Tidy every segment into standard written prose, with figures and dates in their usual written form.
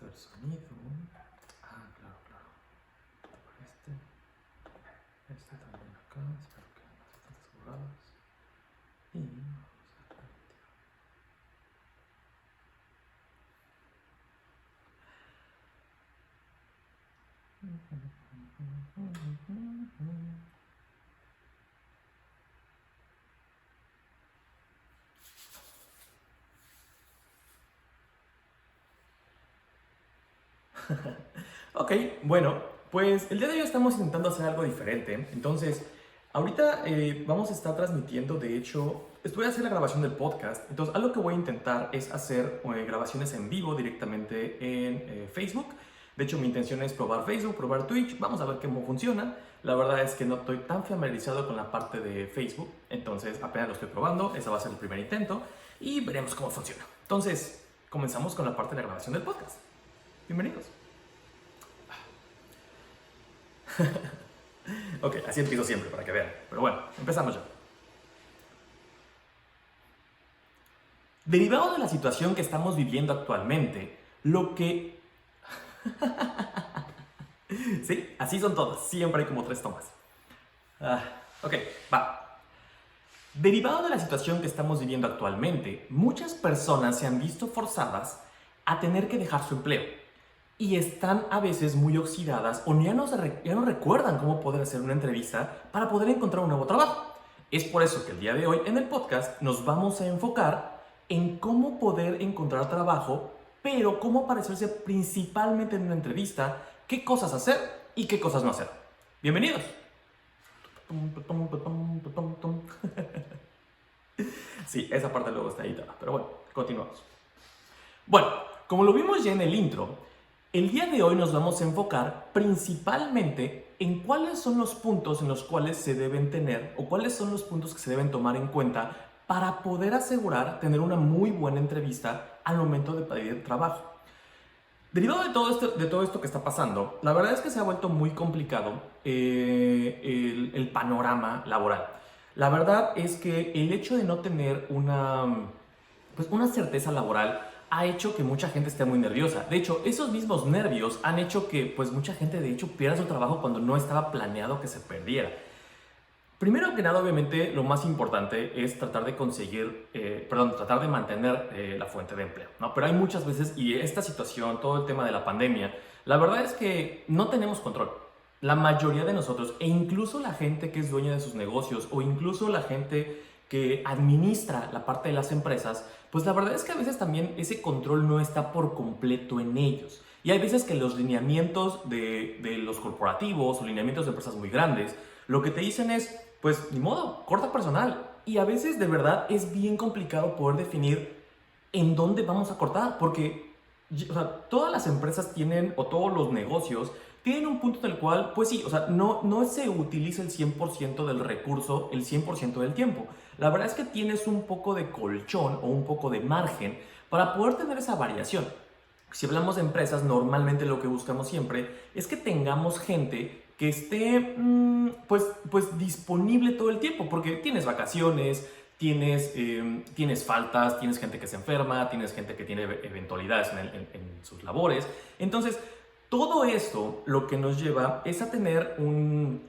del sonido. Ah, claro, claro. Este también acá. Espero que no se estén desbordadas. Y vamos a permitir. Ok, bueno, pues el día de hoy estamos intentando hacer algo diferente. Entonces, ahorita vamos a estar transmitiendo, de hecho, voy a hacer la grabación del podcast. Entonces, algo que voy a intentar es hacer grabaciones en vivo directamente en Facebook. De hecho, mi intención es probar Facebook, probar Twitch. Vamos a ver cómo funciona. La verdad es que no estoy tan familiarizado con la parte de Facebook. Entonces, apenas lo estoy probando. Ese va a ser el primer intento. Y veremos cómo funciona. Entonces, comenzamos con la parte de la grabación del podcast. Bienvenidos. Ok, así empiezo siempre para que vean. Pero bueno, empezamos ya. Derivado de la situación que estamos viviendo actualmente, lo que... sí, así son todas. Siempre hay como 3 tomas. Ok, va. Derivado de la situación que estamos viviendo actualmente, muchas personas se han visto forzadas a tener que dejar su empleo. Y están a veces muy oxidadas o ya no recuerdan cómo poder hacer una entrevista para poder encontrar un nuevo trabajo. Es por eso que el día de hoy en el podcast nos vamos a enfocar en cómo poder encontrar trabajo, pero cómo aparecerse principalmente en una entrevista, qué cosas hacer y qué cosas no hacer. Bienvenidos. Sí, esa parte luego está editada, pero bueno, continuamos. Bueno, como lo vimos ya en el intro, el día de hoy nos vamos a enfocar principalmente en cuáles son los puntos en los cuales se deben tener o cuáles son los puntos que se deben tomar en cuenta para poder asegurar tener una muy buena entrevista al momento de pedir trabajo. Derivado de todo esto que está pasando, la verdad es que se ha vuelto muy complicado el panorama laboral. La verdad es que el hecho de no tener una certeza laboral ha hecho que mucha gente esté muy nerviosa. De hecho, esos mismos nervios han hecho que pues mucha gente de hecho pierda su trabajo cuando no estaba planeado que se perdiera. Primero que nada, obviamente, lo más importante es tratar de tratar de mantener la fuente de empleo, ¿no? Pero hay muchas veces, y esta situación, todo el tema de la pandemia, la verdad es que no tenemos control. La mayoría de nosotros, e incluso la gente que es dueña de sus negocios, o incluso la gente que administra la parte de las empresas, pues la verdad es que a veces también ese control no está por completo en ellos. Y hay veces que los lineamientos de los corporativos o lineamientos de empresas muy grandes, lo que te dicen es, pues ni modo, corta personal. Y a veces de verdad es bien complicado poder definir en dónde vamos a cortar, porque o sea, todas las empresas tienen, o todos los negocios, tienen un punto en el cual, pues sí, o sea, no se utiliza el 100% del recurso el 100% del tiempo. La verdad es que tienes un poco de colchón o un poco de margen para poder tener esa variación. Si hablamos de empresas, normalmente lo que buscamos siempre es que tengamos gente que esté pues disponible todo el tiempo, porque tienes vacaciones, tienes faltas, tienes gente que se enferma, tienes gente que tiene eventualidades en sus labores. Entonces, todo esto lo que nos lleva es a tener un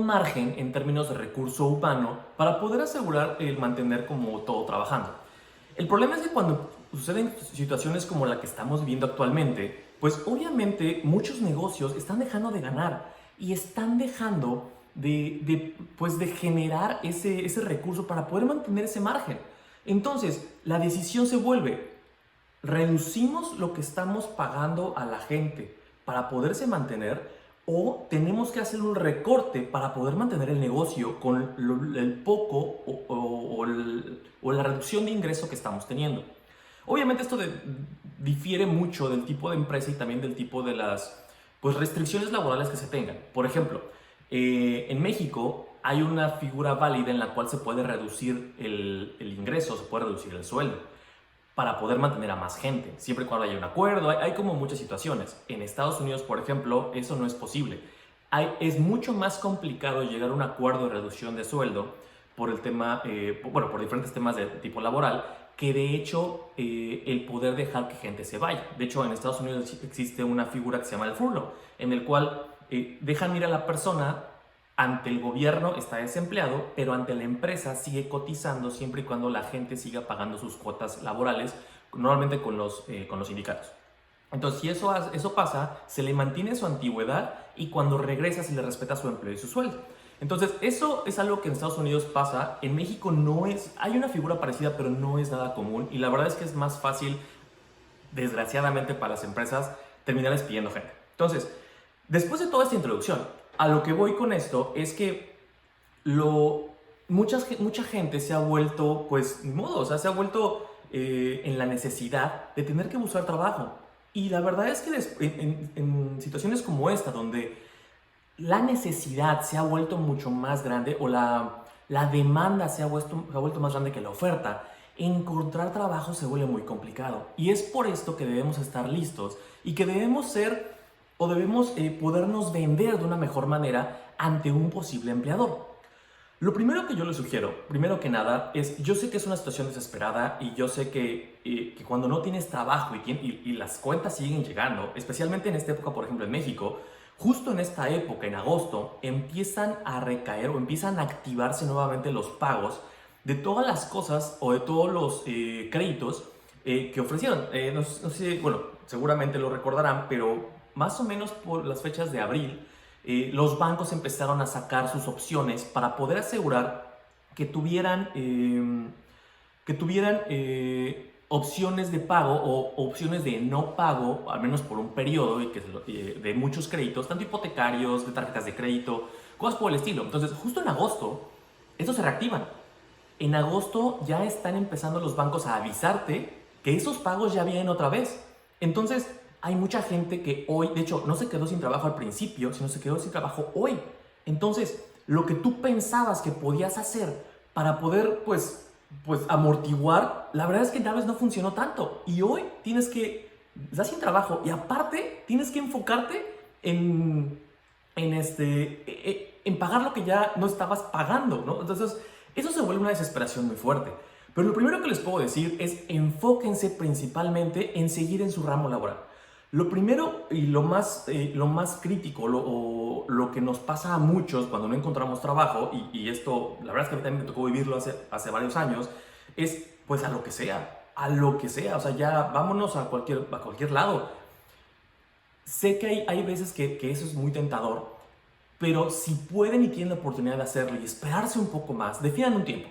margen en términos de recurso humano para poder asegurar el mantener como todo trabajando. El problema es que cuando suceden situaciones como la que estamos viviendo actualmente, pues obviamente muchos negocios están dejando de ganar y están dejando de generar ese recurso para poder mantener ese margen. Entonces, la decisión se vuelve, ¿reducimos lo que estamos pagando a la gente para poderse mantener o tenemos que hacer un recorte para poder mantener el negocio con el poco o la reducción de ingreso que estamos teniendo? Obviamente esto difiere mucho del tipo de empresa y también del tipo de las restricciones laborales que se tengan. Por ejemplo, en México hay una figura válida en la cual se puede reducir el ingreso, se puede reducir el sueldo para poder mantener a más gente, siempre y cuando haya un acuerdo. Hay como muchas situaciones. En Estados Unidos, por ejemplo, eso no es posible. Es mucho más complicado llegar a un acuerdo de reducción de sueldo por el tema, bueno, por diferentes temas de tipo laboral, que de hecho el poder dejar que gente se vaya. De hecho, en Estados Unidos existe una figura que se llama el furlough, en el cual dejan ir a la persona. Ante el gobierno está desempleado, pero ante la empresa sigue cotizando siempre y cuando la gente siga pagando sus cuotas laborales, normalmente con los sindicatos. Entonces, si eso pasa, se le mantiene su antigüedad y cuando regresa se le respeta su empleo y su sueldo. Entonces, eso es algo que en Estados Unidos pasa. En México no es, hay una figura parecida, pero no es nada común. Y la verdad es que es más fácil, desgraciadamente para las empresas, terminar despidiendo gente. Entonces, después de toda esta introducción, a lo que voy con esto es que mucha gente se ha vuelto, pues, ni modo, o sea, se ha vuelto en la necesidad de tener que buscar trabajo. Y la verdad es que en situaciones como esta, donde la necesidad se ha vuelto mucho más grande o la demanda se ha vuelto más grande que la oferta, encontrar trabajo se vuelve muy complicado. Y es por esto que debemos estar listos y que debemos ser o debemos podernos vender de una mejor manera ante un posible empleador. Lo primero que yo les sugiero, primero que nada, es, yo sé que es una situación desesperada y yo sé que cuando no tienes trabajo y las cuentas siguen llegando, especialmente en esta época, por ejemplo, en México, justo en esta época, en agosto, empiezan a recaer o empiezan a activarse nuevamente los pagos de todas las cosas o de todos los créditos que ofrecieron. No sé, bueno, seguramente lo recordarán, pero más o menos por las fechas de abril, los bancos empezaron a sacar sus opciones para poder asegurar que tuvieran opciones de pago o opciones de no pago, al menos por un periodo, y de muchos créditos, tanto hipotecarios, de tarjetas de crédito, cosas por el estilo. Entonces, justo en agosto, estos se reactivan. En agosto ya están empezando los bancos a avisarte que esos pagos ya vienen otra vez. Entonces, hay mucha gente que hoy, de hecho, no se quedó sin trabajo al principio, sino se quedó sin trabajo hoy. Entonces, lo que tú pensabas que podías hacer para poder, pues amortiguar, la verdad es que tal vez no funcionó tanto. Y hoy estás sin trabajo y aparte tienes que enfocarte en pagar lo que ya no estabas pagando, ¿no? Entonces, eso se vuelve una desesperación muy fuerte. Pero lo primero que les puedo decir es enfóquense principalmente en seguir en su ramo laboral. Lo primero y lo más crítico, lo que nos pasa a muchos cuando no encontramos trabajo, y esto, la verdad es que a mí también me tocó vivirlo hace varios años, es pues a lo que sea, o sea, ya vámonos a cualquier lado. Sé que hay veces que eso es muy tentador, pero si pueden y tienen la oportunidad de hacerlo y esperarse un poco más, definan un tiempo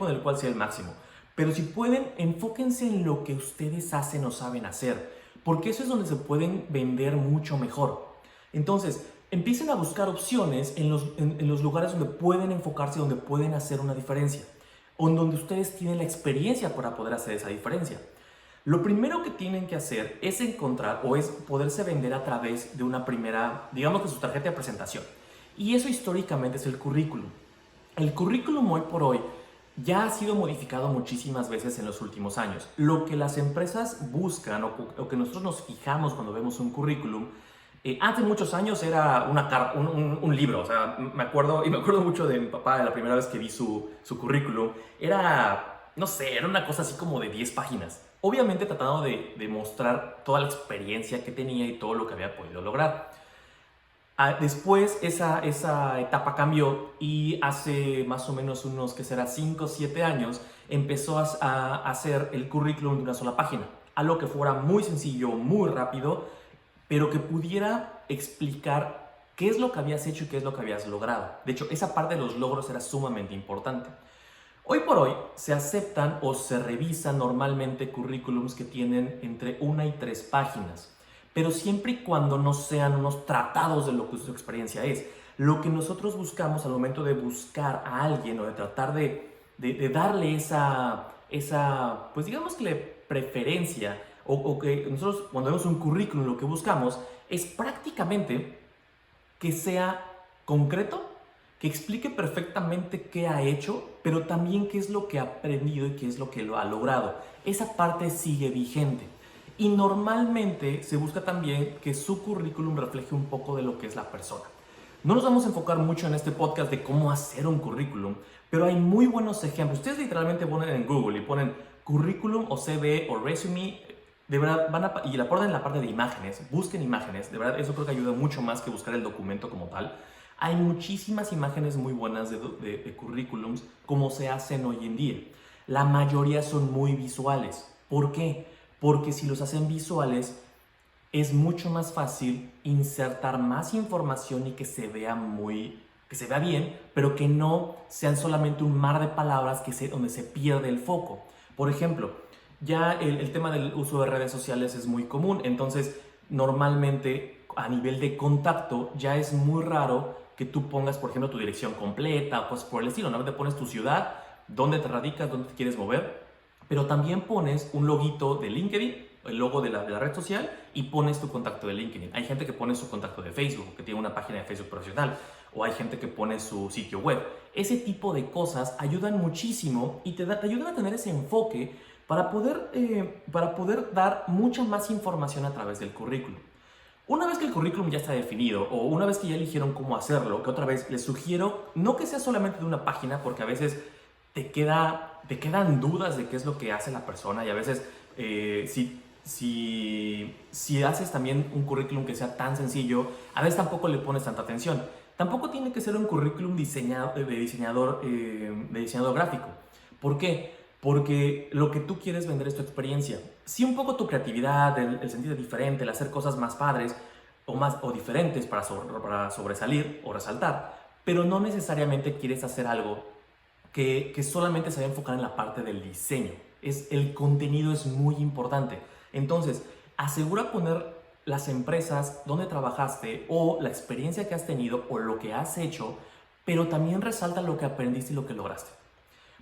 en el cual sea el máximo, pero si pueden, enfóquense en lo que ustedes hacen o saben hacer, porque eso es donde se pueden vender mucho mejor. Entonces, empiecen a buscar opciones en los lugares donde pueden enfocarse, donde pueden hacer una diferencia, o en donde ustedes tienen la experiencia para poder hacer esa diferencia. Lo primero que tienen que hacer es encontrar o es poderse vender a través de una primera, digamos que su tarjeta de presentación. Y eso históricamente es el currículum. El currículum hoy por hoy ya ha sido modificado muchísimas veces en los últimos años. Lo que las empresas buscan o que nosotros nos fijamos cuando vemos un currículum, hace muchos años era un libro. O sea, me acuerdo mucho de mi papá de la primera vez que vi su currículum. Era, no sé, era una cosa así como de 10 páginas. Obviamente tratando de mostrar toda la experiencia que tenía y todo lo que había podido lograr. Después esa etapa cambió y hace más o menos unos, que será 5 o 7 años, empezó a hacer el currículum de una sola página. Algo que fuera muy sencillo, muy rápido, pero que pudiera explicar qué es lo que habías hecho y qué es lo que habías logrado. De hecho, esa parte de los logros era sumamente importante. Hoy por hoy se aceptan o se revisan normalmente currículums que tienen entre 1 y 3 páginas, pero siempre y cuando no sean unos tratados de lo que su experiencia es. Lo que nosotros buscamos al momento de buscar a alguien o de tratar de darle esa, pues digamos que preferencia o que nosotros cuando vemos un currículum lo que buscamos es prácticamente que sea concreto, que explique perfectamente qué ha hecho, pero también qué es lo que ha aprendido y qué es lo que lo ha logrado. Esa parte sigue vigente. Y normalmente se busca también que su currículum refleje un poco de lo que es la persona. No nos vamos a enfocar mucho en este podcast de cómo hacer un currículum, pero hay muy buenos ejemplos. Ustedes literalmente ponen en Google y ponen currículum o CV o resume, de verdad y la ponen en la parte de imágenes, busquen imágenes, de verdad eso creo que ayuda mucho más que buscar el documento como tal. Hay muchísimas imágenes muy buenas de currículums como se hacen hoy en día. La mayoría son muy visuales. ¿Por qué? Porque si los hacen visuales es mucho más fácil insertar más información y que se vea bien, pero que no sean solamente un mar de palabras donde se pierde el foco. Por ejemplo, ya el tema del uso de redes sociales es muy común, entonces normalmente a nivel de contacto ya es muy raro que tú pongas, por ejemplo, tu dirección completa o cosas por el estilo. Normalmente pones tu ciudad, dónde te radicas, dónde te quieres mover, pero también pones un loguito de LinkedIn, el logo de la red social, y pones tu contacto de LinkedIn. Hay gente que pone su contacto de Facebook, que tiene una página de Facebook profesional, o hay gente que pone su sitio web. Ese tipo de cosas ayudan muchísimo y te ayudan a tener ese enfoque para poder dar mucha más información a través del currículum. Una vez que el currículum ya está definido o una vez que ya eligieron cómo hacerlo, que otra vez les sugiero no que sea solamente de una página, porque a veces te quedan dudas de qué es lo que hace la persona y a veces si haces también un currículum que sea tan sencillo, a veces tampoco le pones tanta atención. Tampoco tiene que ser un currículum de diseñador gráfico. ¿Por qué? Porque lo que tú quieres vender es tu experiencia. Sí, un poco tu creatividad, el sentir diferente, el hacer cosas más padres o diferentes para sobresalir o resaltar, pero no necesariamente quieres hacer algo que solamente se va a enfocar en la parte del diseño. El contenido es muy importante. Entonces, asegura poner las empresas donde trabajaste o la experiencia que has tenido o lo que has hecho, pero también resalta lo que aprendiste y lo que lograste.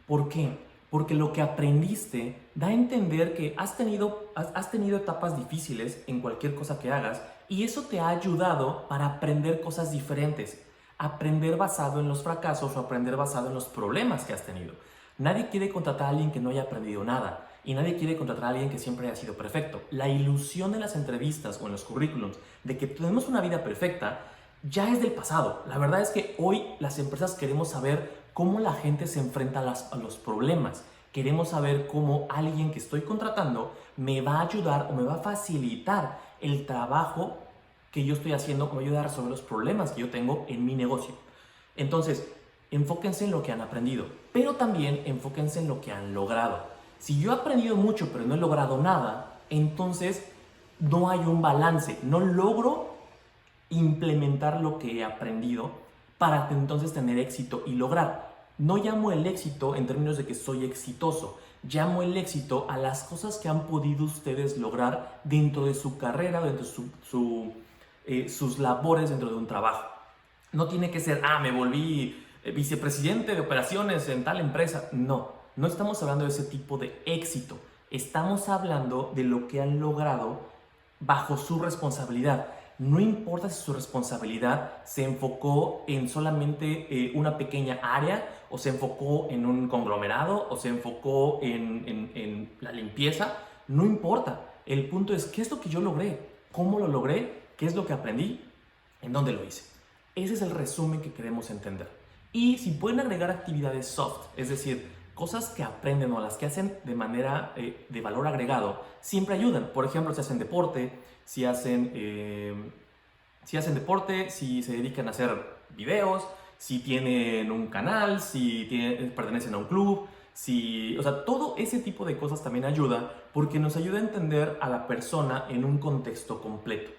¿Por qué? Porque lo que aprendiste da a entender que has tenido etapas difíciles en cualquier cosa que hagas y eso te ha ayudado para aprender cosas diferentes. Aprender basado en los fracasos o aprender basado en los problemas que has tenido. Nadie quiere contratar a alguien que no haya aprendido nada y nadie quiere contratar a alguien que siempre haya sido perfecto. La ilusión de las entrevistas o en los currículums de que tenemos una vida perfecta ya es del pasado. La verdad es que hoy las empresas queremos saber cómo la gente se enfrenta a los problemas. Queremos saber cómo alguien que estoy contratando me va a ayudar o me va a facilitar el trabajo que yo estoy haciendo, me va a ayudar a resolver los problemas que yo tengo en mi negocio. Entonces, enfóquense en lo que han aprendido, pero también enfóquense en lo que han logrado. Si yo he aprendido mucho pero no he logrado nada, entonces no hay un balance. No logro implementar lo que he aprendido para entonces tener éxito y lograr. No llamo el éxito en términos de que soy exitoso, llamo el éxito a las cosas que han podido ustedes lograr dentro de su carrera, dentro de sus labores dentro de un trabajo. No tiene que ser, me volví vicepresidente de operaciones en tal empresa. No estamos hablando de ese tipo de éxito. Estamos hablando de lo que han logrado bajo su responsabilidad. No importa si su responsabilidad se enfocó en solamente una pequeña área o se enfocó en un conglomerado o se enfocó en la limpieza. No importa. El punto es, ¿qué es lo que yo logré? ¿Cómo lo logré? ¿Qué es lo que aprendí? ¿En dónde lo hice? Ese es el resumen que queremos entender. Y si pueden agregar actividades soft, es decir, cosas que aprenden o las que hacen de manera de valor agregado, siempre ayudan. Por ejemplo, si hacen deporte, si hacen deporte, si se dedican a hacer videos, si tienen un canal, si pertenecen a un club, o sea, todo ese tipo de cosas también ayuda porque nos ayuda a entender a la persona en un contexto completo.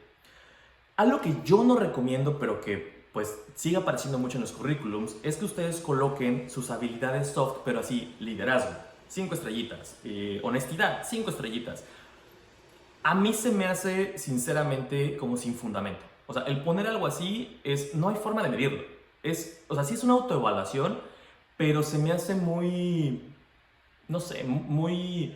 Algo que yo no recomiendo, pero que pues sigue apareciendo mucho en los currículums, es que ustedes coloquen sus habilidades soft, pero así, liderazgo, 5 estrellitas, honestidad, 5 estrellitas. A mí se me hace sinceramente como sin fundamento. O sea, el poner algo así no hay forma de medirlo. O sea, sí es una autoevaluación, pero se me hace muy, no sé, muy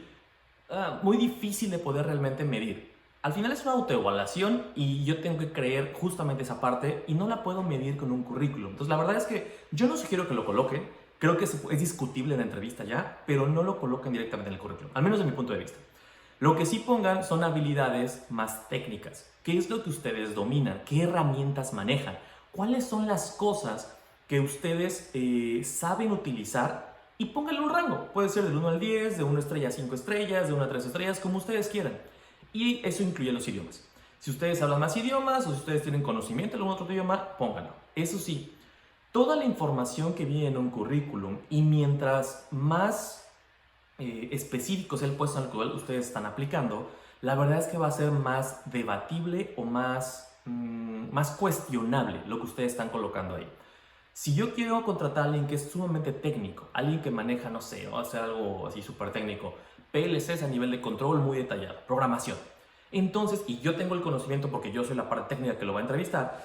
difícil de poder realmente medir. Al final es una autoevaluación y yo tengo que creer justamente esa parte y no la puedo medir con un currículum. Entonces la verdad es que yo no sugiero que lo coloquen, creo que es discutible en la entrevista ya, pero no lo coloquen directamente en el currículum, al menos de mi punto de vista. Lo que sí pongan son habilidades más técnicas. ¿Qué es lo que ustedes dominan? ¿Qué herramientas manejan? cuáles son las cosas que ustedes saben utilizar y pónganle un rango. Puede ser del 1 al 10, de 1 estrella a 5 estrellas, de 1 a 3 estrellas, como ustedes quieran. Y eso incluye los idiomas. Si ustedes hablan más idiomas o si ustedes tienen conocimiento de algún otro idioma, pónganlo. Eso sí, toda la información que viene en un currículum y mientras más específico sea el puesto en el cual ustedes están aplicando, la verdad es que va a ser más debatible o más cuestionable lo que ustedes están colocando ahí. Si yo quiero contratar a alguien que es sumamente técnico, alguien que maneja, no sé, o hacer algo así súper técnico, PLCs a nivel de control muy detallado, programación. Entonces, y yo tengo el conocimiento porque yo soy la parte técnica que lo va a entrevistar,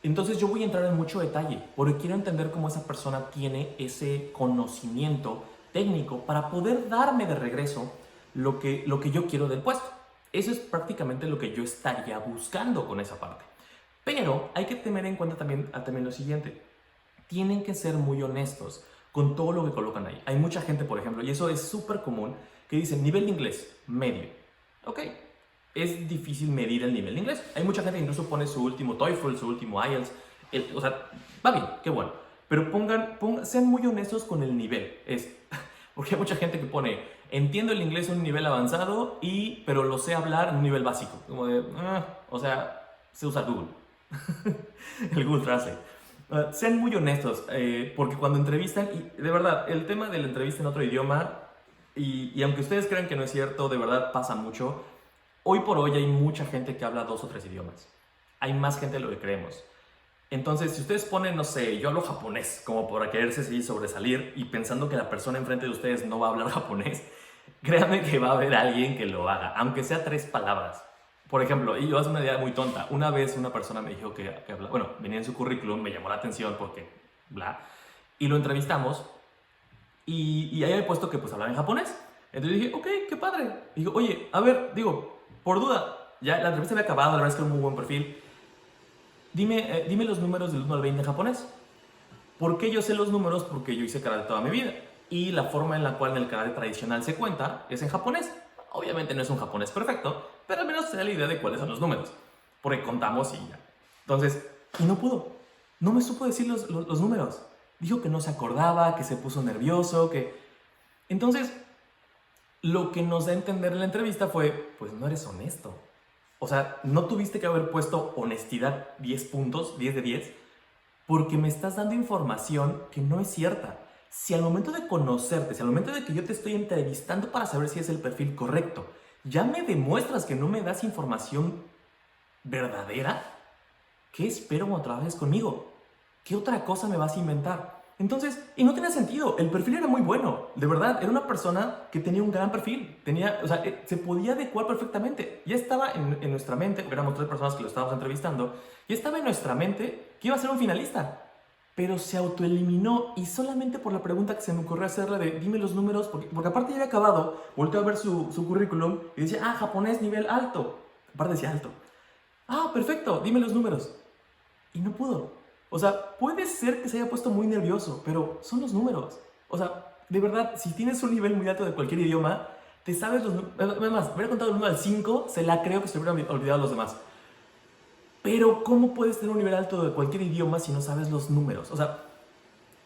entonces yo voy a entrar en mucho detalle porque quiero entender cómo esa persona tiene ese conocimiento técnico para poder darme de regreso lo que yo quiero del puesto. Eso es prácticamente lo que yo estaría buscando con esa parte. Pero hay que tener en cuenta también lo siguiente. Tienen que ser muy honestos con todo lo que colocan ahí. Hay mucha gente, por ejemplo, y eso es súper común, que dice nivel de inglés, medio. Ok, es difícil medir el nivel de inglés. Hay mucha gente que incluso pone su último TOEFL, su último IELTS. O sea, va bien, qué bueno. Pero sean muy honestos con el nivel. Porque hay mucha gente que pone, entiendo el inglés a un nivel avanzado, pero lo sé hablar en un nivel básico. Como de, o sea, sé usar Google. El Google Translate. Sean muy honestos, porque cuando entrevistan, y de verdad, el tema de la entrevista en otro idioma, y aunque ustedes crean que no es cierto, de verdad pasa mucho. Hoy por hoy hay mucha gente que habla 2 o 3 idiomas. Hay más gente de lo que creemos. Entonces, si ustedes ponen, no sé, yo hablo japonés, como para quererse seguir sobresalir y pensando que la persona enfrente de ustedes no va a hablar japonés, créanme que va a haber alguien que lo haga, aunque sea 3 palabras. Por ejemplo, y yo hago una idea muy tonta. Una vez una persona me dijo que habla, bueno, venía en su currículum, me llamó la atención porque, bla, y lo entrevistamos y ahí había puesto que pues hablaba en japonés. Entonces dije, ok, qué padre. Digo, oye, a ver, por duda, ya la entrevista había acabado, la verdad es que era un muy buen perfil. Dime los números del 1 al 20 en japonés. ¿Por qué yo sé los números? Porque yo hice karate toda mi vida. Y la forma en la cual en el karate tradicional se cuenta es en japonés. Obviamente no es un japonés perfecto, pero al menos se da la idea de cuáles son los números. Porque contamos y ya. Entonces, y no pudo. No me supo decir los números. Dijo que no se acordaba, que se puso nervioso, que... Entonces, lo que nos da a entender en la entrevista fue, pues no eres honesto. O sea, no tuviste que haber puesto honestidad 10 puntos, 10 de 10, porque me estás dando información que no es cierta. Si al momento de conocerte, si al momento de que yo te estoy entrevistando para saber si es el perfil correcto, ya me demuestras que no me das información verdadera, ¿qué espero cuando trabajes conmigo? ¿Qué otra cosa me vas a inventar? Entonces, y no tenía sentido, el perfil era muy bueno, de verdad, era una persona que tenía un gran perfil, o sea, se podía adecuar perfectamente, ya estaba en nuestra mente, porque éramos 3 personas que lo estábamos entrevistando, ya estaba en nuestra mente que iba a ser un finalista, pero se autoeliminó y solamente por la pregunta que se me ocurrió hacerle de dime los números, porque aparte ya había acabado, volteó a ver su currículum y decía, japonés nivel alto, aparte decía alto, perfecto, dime los números, y no pudo. O sea, puede ser que se haya puesto muy nervioso, pero son los números. O sea, de verdad, si tienes un nivel muy alto de cualquier idioma, te sabes los números. Además, me hubiera contado el 1 al 5, se la creo que se hubieran olvidado los demás. Pero, ¿cómo puedes tener un nivel alto de cualquier idioma si no sabes los números? O sea,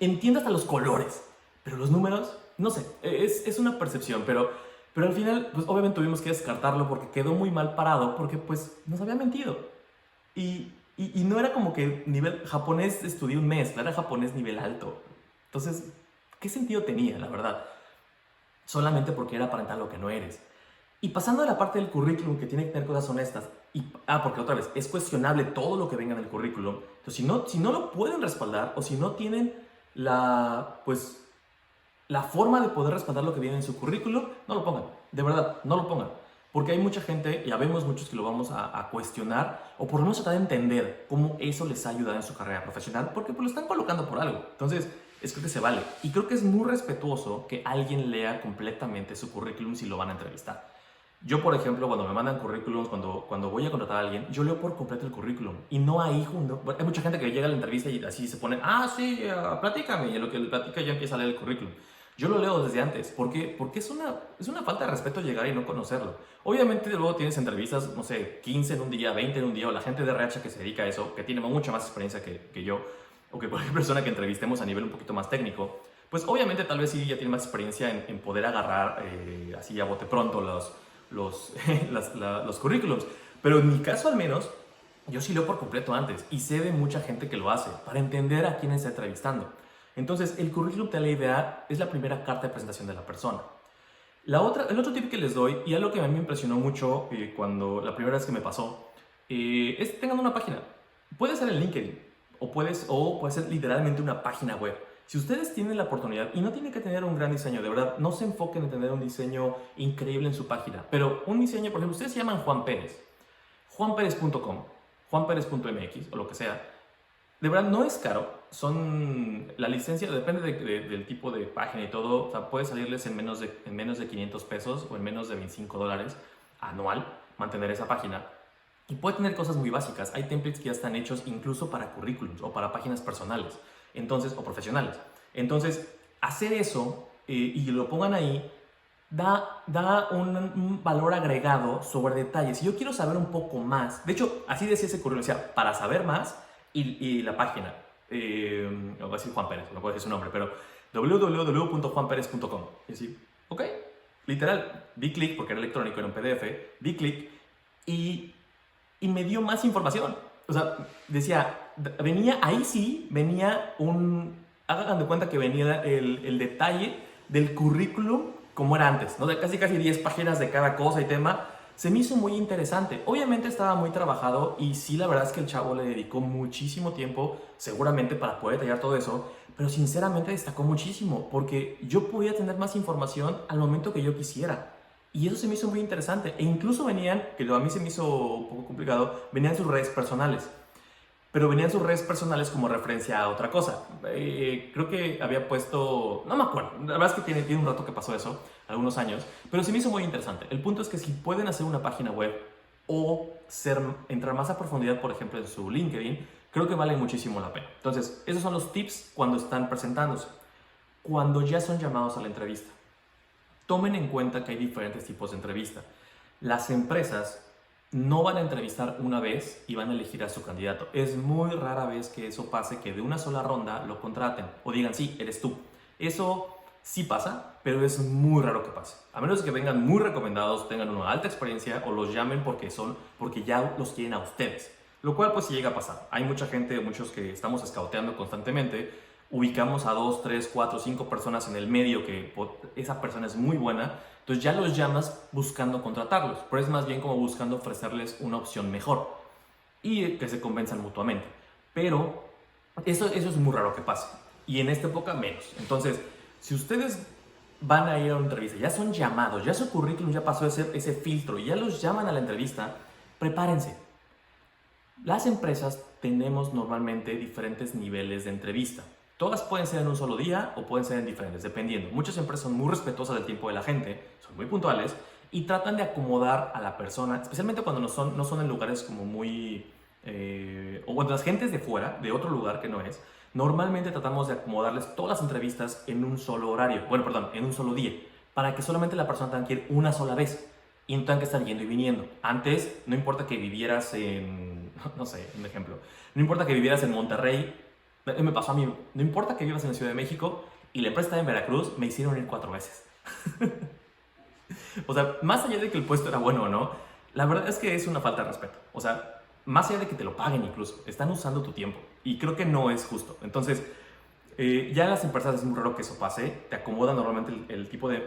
entiendo hasta los colores, pero los números, no sé, es una percepción, pero al final, pues obviamente tuvimos que descartarlo porque quedó muy mal parado, porque pues nos había mentido. Y no era como que nivel japonés estudié un mes, era japonés nivel alto. Entonces, ¿qué sentido tenía, la verdad? Solamente porque era aparentar lo que no eres. Y pasando a la parte del currículum que tiene que tener cosas honestas, porque otra vez, es cuestionable todo lo que venga en el currículum. Entonces, si no lo pueden respaldar o si no tienen la forma de poder respaldar lo que viene en su currículum, no lo pongan. De verdad, no lo pongan. Porque hay mucha gente, y habemos muchos que lo vamos a cuestionar, o por lo menos tratar de entender cómo eso les ha ayudado en su carrera profesional, porque pues lo están colocando por algo. Entonces, creo que se vale. Y creo que es muy respetuoso que alguien lea completamente su currículum si lo van a entrevistar. Yo, por ejemplo, cuando me mandan currículums, cuando voy a contratar a alguien, yo leo por completo el currículum. Y no ahí junto. Hay mucha gente que llega a la entrevista y así se pone, sí, platícame. Y en lo que le platica ya empieza a leer el currículum. Yo lo leo desde antes. ¿Por qué? Porque es una falta de respeto llegar y no conocerlo. Obviamente luego tienes entrevistas, no sé, 15 en un día, 20 en un día, o la gente de RH que se dedica a eso, que tiene mucha más experiencia que yo, o que cualquier persona que entrevistemos a nivel un poquito más técnico, pues obviamente tal vez sí ya tiene más experiencia en poder agarrar así a bote pronto los currículums. Pero en mi caso al menos, yo sí leo por completo antes y sé de mucha gente que lo hace para entender a quién está entrevistando. Entonces, el currículum te da la idea, es la primera carta de presentación de la persona. El otro tip que les doy, y algo que a mí me impresionó mucho cuando la primera vez que me pasó, es tengan una página. Puede ser en LinkedIn o puede ser literalmente una página web. Si ustedes tienen la oportunidad, y no tienen que tener un gran diseño, de verdad, no se enfoquen en tener un diseño increíble en su página, pero un diseño, por ejemplo, ustedes se llaman Juan Pérez, juanperez.com, juanperez.mx o lo que sea. De verdad, no es caro. La licencia, depende del tipo de página y todo, o sea, puede salirles en menos de 500 pesos o en menos de $25 anual mantener esa página. Y puede tener cosas muy básicas. Hay templates que ya están hechos incluso para currículums o para páginas personales o profesionales. Entonces, hacer eso y lo pongan ahí da un valor agregado sobre detalles. Si yo quiero saber un poco más, de hecho, así decía ese currículum, decía, para saber más, y la página, no voy a decir Juan Pérez, no puedo decir su nombre, pero www.juanperez.com. Y así, ok, literal, di clic, porque era electrónico, era un PDF, di clic y me dio más información. O sea, decía, hagan de cuenta que venía el detalle del currículum como era antes, ¿no? De casi 10 páginas de cada cosa y tema. Se me hizo muy interesante. Obviamente estaba muy trabajado y sí, la verdad es que el chavo le dedicó muchísimo tiempo, seguramente para poder detallar todo eso, pero sinceramente destacó muchísimo porque yo podía tener más información al momento que yo quisiera. Y eso se me hizo muy interesante. E incluso venían, que a mí se me hizo un poco complicado, venían sus redes personales. Pero venían sus redes personales como referencia a otra cosa. Creo que había puesto, no me acuerdo, la verdad es que tiene un rato que pasó eso, algunos años, pero se me hizo muy interesante. El punto es que si pueden hacer una página web o entrar más a profundidad, por ejemplo, en su LinkedIn, creo que vale muchísimo la pena. Entonces, esos son los tips cuando están presentándose. Cuando ya son llamados a la entrevista, tomen en cuenta que hay diferentes tipos de entrevista. Las empresas no van a entrevistar una vez y van a elegir a su candidato. Es muy rara vez que eso pase, que de una sola ronda lo contraten o digan, sí, eres tú. Eso sí pasa, pero es muy raro que pase. A menos que vengan muy recomendados, tengan una alta experiencia o los llamen porque ya los quieren a ustedes. Lo cual pues sí llega a pasar. Hay mucha gente, muchos que estamos scouteando constantemente, ubicamos a 2, 3, 4, 5 personas en el medio que esa persona es muy buena. Entonces ya los llamas buscando contratarlos, pero es más bien como buscando ofrecerles una opción mejor y que se convenzan mutuamente. Pero eso es muy raro que pase y en esta época menos. Entonces, si ustedes van a ir a una entrevista, ya son llamados, ya su currículum ya pasó ese filtro y ya los llaman a la entrevista, prepárense. Las empresas tenemos normalmente diferentes niveles de entrevista. Todas pueden ser en un solo día o pueden ser en diferentes, dependiendo. Muchas empresas son muy respetuosas del tiempo de la gente, son muy puntuales y tratan de acomodar a la persona, especialmente cuando no son en lugares como muy... o cuando las gentes de fuera, de otro lugar que no es, normalmente tratamos de acomodarles todas las entrevistas en un solo horario, en un solo día, para que solamente la persona tenga que ir una sola vez y no tenga que estar yendo y viniendo. Antes, no importa que vivieras no sé, un ejemplo, no importa que vivieras en Monterrey, me pasó a mí, no importa que vivas en la Ciudad de México y la empresa estaba en Veracruz, me hicieron ir 4 veces. O sea, más allá de que el puesto era bueno o no, la verdad es que es una falta de respeto. O sea, más allá de que te lo paguen incluso, están usando tu tiempo y creo que no es justo. Entonces, ya en las empresas es muy raro que eso pase, te acomodan normalmente el tipo de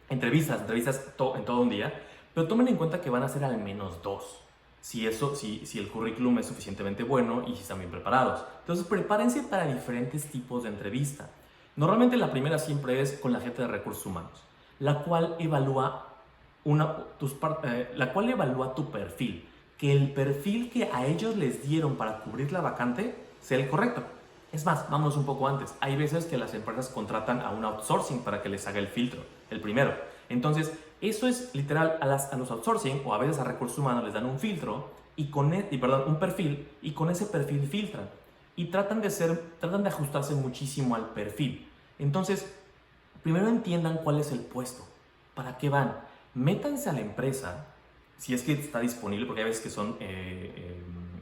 entrevistas en todo un día, pero tomen en cuenta que van a ser al menos 2. Si el currículum es suficientemente bueno y si están bien preparados. Entonces, prepárense para diferentes tipos de entrevista. Normalmente la primera siempre es con la gente de recursos humanos, la cual evalúa tu perfil, que el perfil que a ellos les dieron para cubrir la vacante sea el correcto. Es más, vamos un poco antes. Hay veces que las empresas contratan a un outsourcing para que les haga el filtro, el primero. Entonces, eso es literal, a los outsourcing o a veces a recursos humanos les dan un filtro un perfil y con ese perfil filtran. y tratan de ajustarse muchísimo al perfil. Entonces, primero entiendan cuál es el puesto, para qué van. Métanse a la empresa, si es que está disponible, porque hay veces que son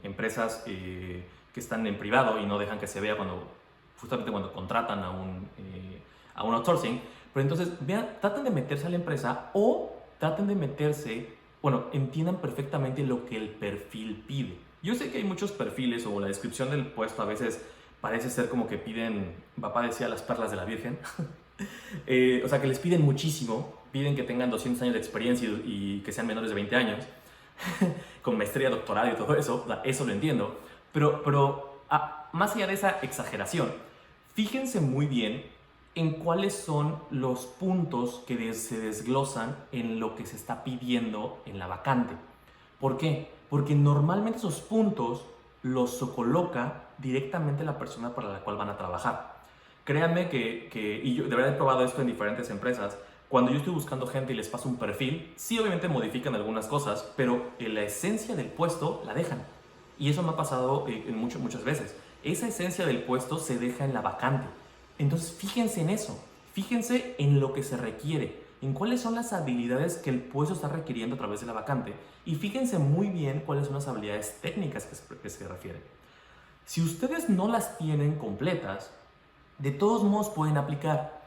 empresas que están en privado y no dejan que se vea justamente cuando contratan a un outsourcing. Pero entonces, traten de meterse a la empresa o traten de meterse, entiendan perfectamente lo que el perfil pide. Yo sé que hay muchos perfiles o la descripción del puesto a veces parece ser como que piden, papá decía, las perlas de la Virgen. O sea, que les piden muchísimo, piden que tengan 200 años de experiencia y que sean menores de 20 años, con maestría, doctorado y todo eso, o sea, eso lo entiendo. Pero más allá de esa exageración, fíjense muy bien en cuáles son los puntos que se desglosan en lo que se está pidiendo en la vacante. ¿Por qué? Porque normalmente esos puntos los coloca directamente la persona para la cual van a trabajar. Créanme y yo de verdad he probado esto en diferentes empresas, cuando yo estoy buscando gente y les paso un perfil, sí obviamente modifican algunas cosas, pero la esencia del puesto la dejan. Y eso me ha pasado muchas veces. Esa esencia del puesto se deja en la vacante. Entonces fíjense en eso, fíjense en lo que se requiere, en cuáles son las habilidades que el puesto está requiriendo a través de la vacante y fíjense muy bien cuáles son las habilidades técnicas que se refieren. Si ustedes no las tienen completas, de todos modos pueden aplicar,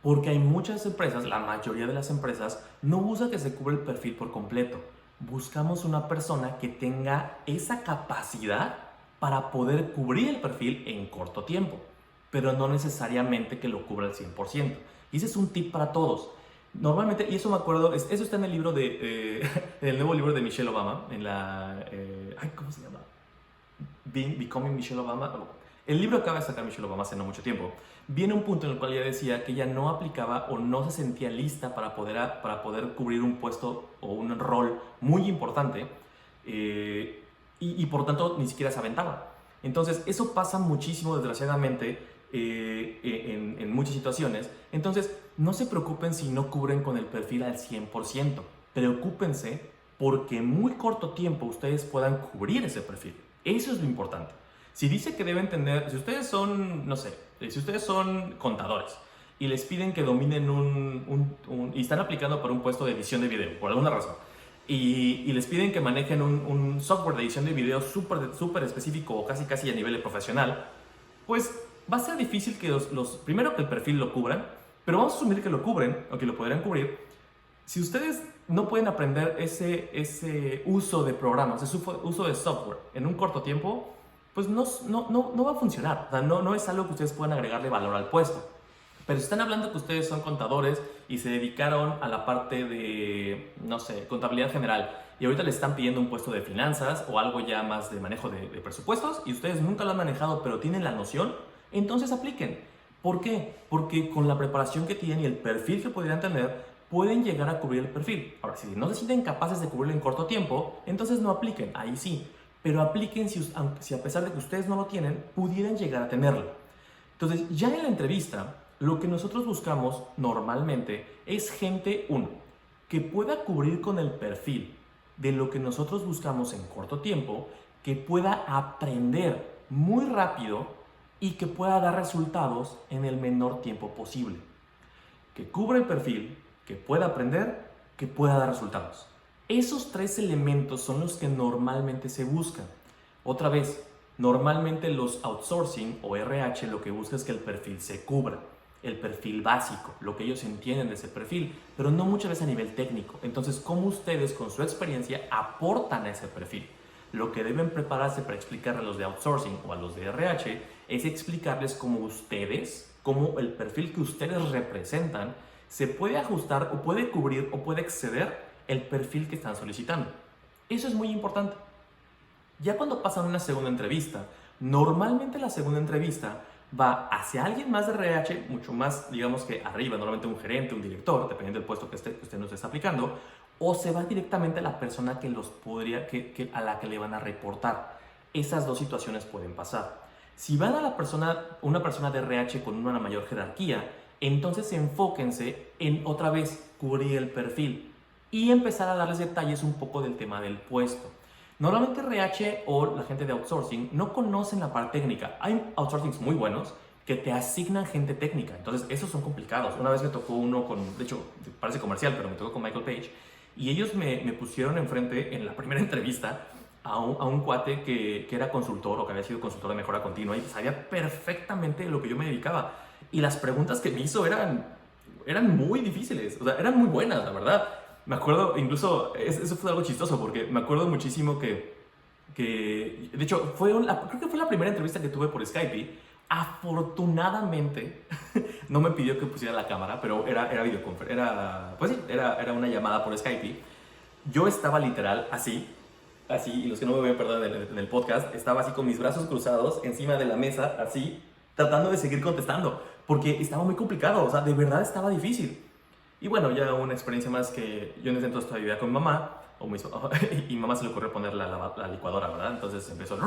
porque hay muchas empresas, la mayoría de las empresas, no busca que se cubra el perfil por completo. Buscamos una persona que tenga esa capacidad para poder cubrir el perfil en corto tiempo, pero no necesariamente que lo cubra al 100%. Y ese es un tip para todos. Normalmente, y eso me acuerdo, eso está en el libro en el nuevo libro de Michelle Obama, en la, ¿cómo se llama? Becoming Michelle Obama. El libro que acaba de sacar Michelle Obama hace no mucho tiempo. Viene un punto en el cual ella decía que ella no aplicaba o no se sentía lista para poder cubrir un puesto o un rol muy importante y por tanto ni siquiera se aventaba. Entonces eso pasa muchísimo desgraciadamente en muchas situaciones. Entonces no se preocupen si no cubren con el perfil al 100%. Preocúpense porque en muy corto tiempo ustedes puedan cubrir ese perfil. Eso es lo importante. Si dice que deben tener, si ustedes son, no sé, si ustedes son contadores y les piden que dominen y están aplicando para un puesto de edición de video, por alguna razón, y les piden que manejen un software de edición de video súper específico o casi a nivel profesional, pues va a ser difícil que primero que el perfil lo cubran, pero vamos a asumir que lo cubren o que lo podrían cubrir. Si ustedes no pueden aprender ese uso de programas, ese uso de software en un corto tiempo, pues no va a funcionar. O sea, no es algo que ustedes puedan agregarle valor al puesto. Pero si están hablando que ustedes son contadores y se dedicaron a la parte de, no sé, contabilidad general y ahorita les están pidiendo un puesto de finanzas o algo ya más de manejo de presupuestos y ustedes nunca lo han manejado pero tienen la noción, entonces apliquen. ¿Por qué? Porque con la preparación que tienen y el perfil que podrían tener, pueden llegar a cubrir el perfil. Ahora, si no se sienten capaces de cubrirlo en corto tiempo, entonces no apliquen, ahí sí. Pero apliquen si a pesar de que ustedes no lo tienen, pudieran llegar a tenerlo. Entonces, ya en la entrevista, lo que nosotros buscamos normalmente es gente, que pueda cubrir con el perfil de lo que nosotros buscamos en corto tiempo, que pueda aprender muy rápido y que pueda dar resultados en el menor tiempo posible. Que cubra el perfil, que pueda aprender, que pueda dar resultados. Esos tres elementos son los que normalmente se buscan. Otra vez, normalmente los outsourcing o RH lo que busca es que el perfil se cubra, el perfil básico, lo que ellos entienden de ese perfil, pero no muchas veces a nivel técnico. Entonces, ¿cómo ustedes con su experiencia aportan a ese perfil? Lo que deben prepararse para explicarle a los de outsourcing o a los de RH es explicarles cómo el perfil que ustedes representan se puede ajustar o puede cubrir o puede exceder el perfil que están solicitando. Eso es muy importante. Ya cuando pasan una segunda entrevista, normalmente la segunda entrevista va hacia alguien más de RH, mucho más, digamos que arriba, normalmente un gerente, un director, dependiendo del puesto que usted nos esté aplicando, o se va directamente a la persona a la que le van a reportar. Esas dos situaciones pueden pasar. Si van a una persona de RH con una mayor jerarquía, entonces enfóquense en otra vez cubrir el perfil y empezar a darles detalles un poco del tema del puesto. Normalmente RH o la gente de outsourcing no conocen la parte técnica. Hay outsourcings muy buenos que te asignan gente técnica. Entonces, esos son complicados. Una vez me tocó uno con, de hecho, parece comercial, pero me tocó con Michael Page. Y ellos me pusieron enfrente en la primera entrevista a un cuate que era consultor o que había sido consultor de mejora continua y sabía perfectamente lo que yo me dedicaba. Y las preguntas que me hizo eran muy difíciles, o sea, eran muy buenas, la verdad. Me acuerdo, incluso, eso fue algo chistoso porque me acuerdo muchísimo de hecho, creo que fue la primera entrevista que tuve por Skype. Afortunadamente, no me pidió que pusiera la cámara, pero era videoconferencia, pues sí, era una llamada por Skype. Yo estaba literal así, y los que no me voy a perder en el podcast, estaba así con mis brazos cruzados encima de la mesa, así, tratando de seguir contestando, porque estaba muy complicado, o sea, de verdad estaba difícil. Y bueno, ya una experiencia más que yo en ese entonces todavía vivía con mamá, y mamá se le ocurrió poner la licuadora, ¿verdad? Entonces empezó...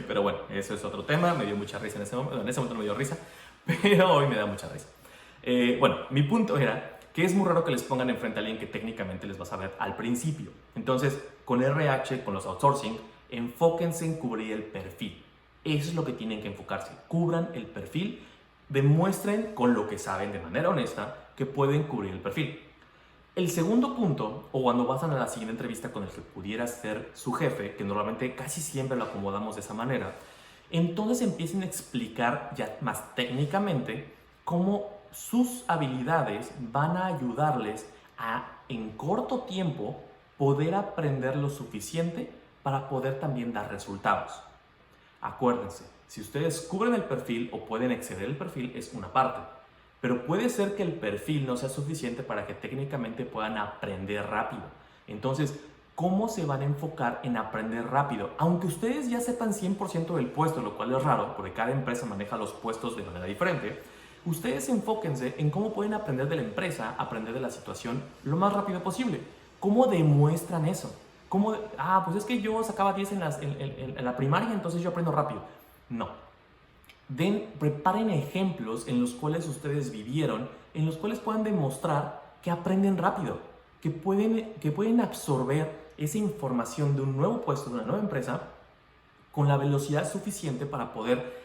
Pero bueno, eso es otro tema, me dio mucha risa en ese momento no me dio risa, pero hoy me da mucha risa. Bueno, mi punto era que es muy raro que les pongan enfrente a alguien que técnicamente les vas a ver al principio. Entonces, con RH, con los outsourcing, enfóquense en cubrir el perfil. Eso es lo que tienen que enfocarse. Cubran el perfil, demuestren con lo que saben de manera honesta que pueden cubrir el perfil. El segundo punto, o cuando pasan a la siguiente entrevista con el que pudiera ser su jefe, que normalmente casi siempre lo acomodamos de esa manera, entonces empiecen a explicar ya más técnicamente cómo sus habilidades van a ayudarles a, en corto tiempo, poder aprender lo suficiente para poder también dar resultados. Acuérdense, si ustedes cubren el perfil o pueden exceder el perfil es una parte, pero puede ser que el perfil no sea suficiente para que técnicamente puedan aprender rápido. Entonces, ¿cómo se van a enfocar en aprender rápido? Aunque ustedes ya sepan 100% del puesto, lo cual es raro, porque cada empresa maneja los puestos de manera diferente, ustedes enfóquense en cómo pueden aprender de la empresa, aprender de la situación lo más rápido posible. ¿Cómo demuestran eso? Pues es que yo sacaba 10 en la primaria, entonces yo aprendo rápido. No. Preparen ejemplos en los cuales ustedes vivieron, en los cuales puedan demostrar que aprenden rápido, que pueden absorber esa información de un nuevo puesto, de una nueva empresa, con la velocidad suficiente para poder,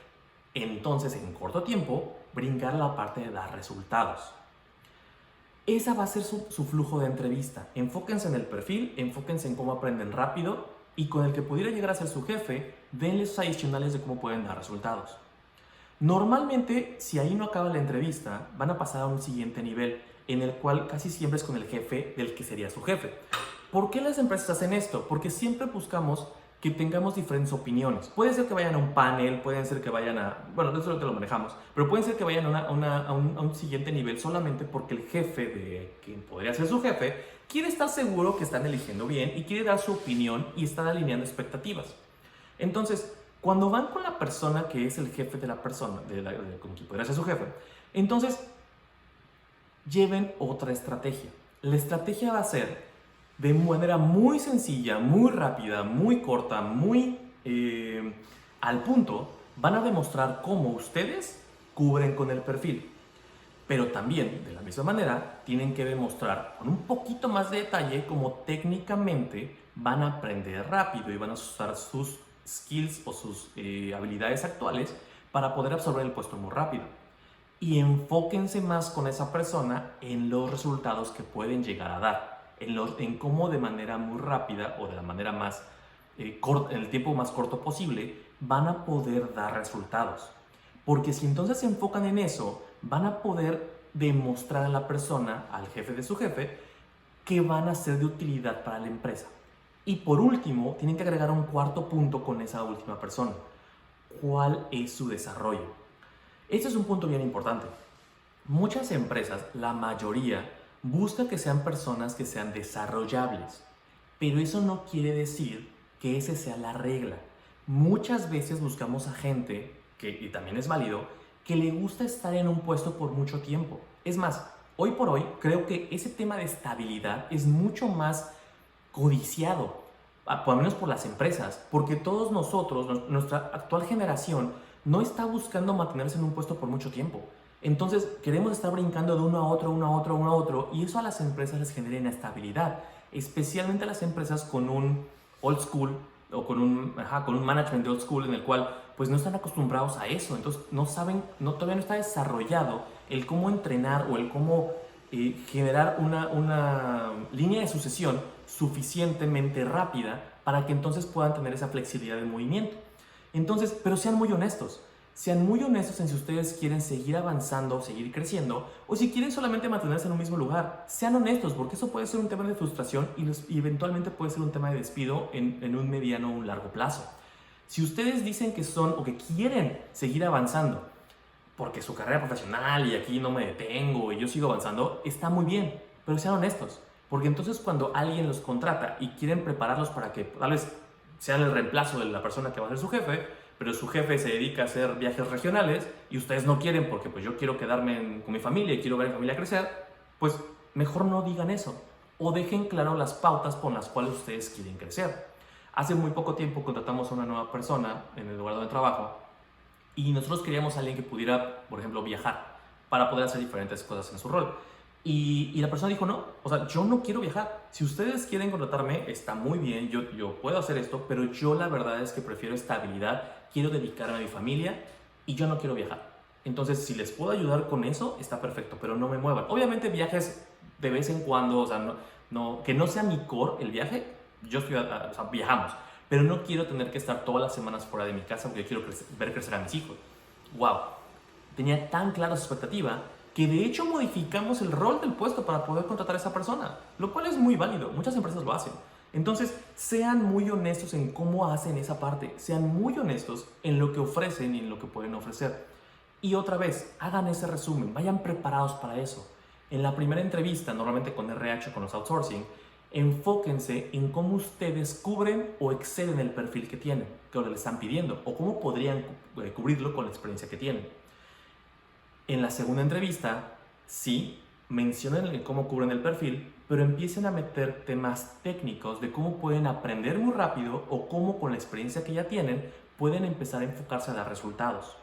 entonces, en corto tiempo, brincar la parte de dar resultados. Esa va a ser su flujo de entrevista. Enfóquense en el perfil, enfóquense en cómo aprenden rápido y con el que pudiera llegar a ser su jefe, denles adicionales de cómo pueden dar resultados. Normalmente, si ahí no acaba la entrevista, van a pasar a un siguiente nivel, en el cual casi siempre es con el jefe del que sería su jefe. ¿Por qué las empresas hacen esto? Porque siempre buscamos que tengamos diferentes opiniones. Puede ser que vayan a un panel, pueden ser que vayan bueno, eso te lo manejamos, pero pueden ser que vayan a un siguiente nivel solamente porque el jefe de quien podría ser su jefe quiere estar seguro que están eligiendo bien y quiere dar su opinión y están alineando expectativas. Entonces, cuando van con la persona que es el jefe de la persona, con quien podría ser su jefe, entonces lleven otra estrategia. La estrategia va a ser de manera muy sencilla, muy rápida, muy corta, muy al punto, van a demostrar cómo ustedes cubren con el perfil. Pero también, de la misma manera, tienen que demostrar con un poquito más de detalle cómo técnicamente van a aprender rápido y van a usar sus skills o sus habilidades actuales para poder absorber el puesto muy rápido. Y enfóquense más con esa persona en los resultados que pueden llegar a dar. En cómo de manera muy rápida o de la manera más en el tiempo más corto posible van a poder dar resultados. Porque si entonces se enfocan en eso, van a poder demostrar a la persona, al jefe de su jefe, que van a ser de utilidad para la empresa. Y por último, tienen que agregar un cuarto punto con esa última persona. ¿Cuál es su desarrollo? Este es un punto bien importante. Muchas empresas, la mayoría, busca que sean personas que sean desarrollables, pero eso no quiere decir que esa sea la regla. Muchas veces buscamos a gente, y también es válido, que le gusta estar en un puesto por mucho tiempo. Es más, hoy por hoy creo que ese tema de estabilidad es mucho más codiciado, por lo menos por las empresas, porque todos nosotros, nuestra actual generación, no está buscando mantenerse en un puesto por mucho tiempo. Entonces queremos estar brincando de uno a otro, uno a otro, uno a otro, y eso a las empresas les genera inestabilidad, especialmente a las empresas con un old school o con un management de old school en el cual pues no están acostumbrados a eso, entonces no saben, todavía no está desarrollado el cómo entrenar o el cómo generar una línea de sucesión suficientemente rápida para que entonces puedan tener esa flexibilidad de movimiento. Entonces, pero sean muy honestos. Sean muy honestos en si ustedes quieren seguir avanzando, seguir creciendo, o si quieren solamente mantenerse en un mismo lugar. Sean honestos, porque eso puede ser un tema de frustración y eventualmente puede ser un tema de despido en un mediano o un largo plazo. Si ustedes dicen que son o que quieren seguir avanzando, porque su carrera profesional y aquí no me detengo y yo sigo avanzando, está muy bien, pero sean honestos. Porque entonces cuando alguien los contrata y quieren prepararlos para que tal vez sean el reemplazo de la persona que va a ser su jefe, pero su jefe se dedica a hacer viajes regionales y ustedes no quieren porque pues yo quiero quedarme con mi familia y quiero ver a mi familia crecer, pues mejor no digan eso o dejen claro las pautas por las cuales ustedes quieren crecer. Hace muy poco tiempo contratamos a una nueva persona en el lugar donde trabajo y nosotros queríamos a alguien que pudiera, por ejemplo, viajar para poder hacer diferentes cosas en su rol. Y la persona dijo, no, o sea, yo no quiero viajar. Si ustedes quieren contratarme, está muy bien, yo puedo hacer esto, pero yo la verdad es que prefiero estabilidad, quiero dedicarme a mi familia y yo no quiero viajar. Entonces, si les puedo ayudar con eso, está perfecto, pero no me muevan. Obviamente viajes de vez en cuando, o sea, que no sea mi core el viaje, o sea, viajamos, pero no quiero tener que estar todas las semanas fuera de mi casa porque yo quiero ver crecer a mis hijos. ¡Wow! Tenía tan clara su expectativa que de hecho modificamos el rol del puesto para poder contratar a esa persona, lo cual es muy válido, muchas empresas lo hacen. Entonces, sean muy honestos en cómo hacen esa parte, sean muy honestos en lo que ofrecen y en lo que pueden ofrecer. Y otra vez, hagan ese resumen, vayan preparados para eso. En la primera entrevista, normalmente con RH, con los outsourcing, enfóquense en cómo ustedes cubren o exceden el perfil que tienen, que le están pidiendo, o cómo podrían cubrirlo con la experiencia que tienen. En la segunda entrevista, sí, mencionen cómo cubren el perfil, pero empiecen a meter temas técnicos de cómo pueden aprender muy rápido o cómo con la experiencia que ya tienen pueden empezar a enfocarse a dar resultados.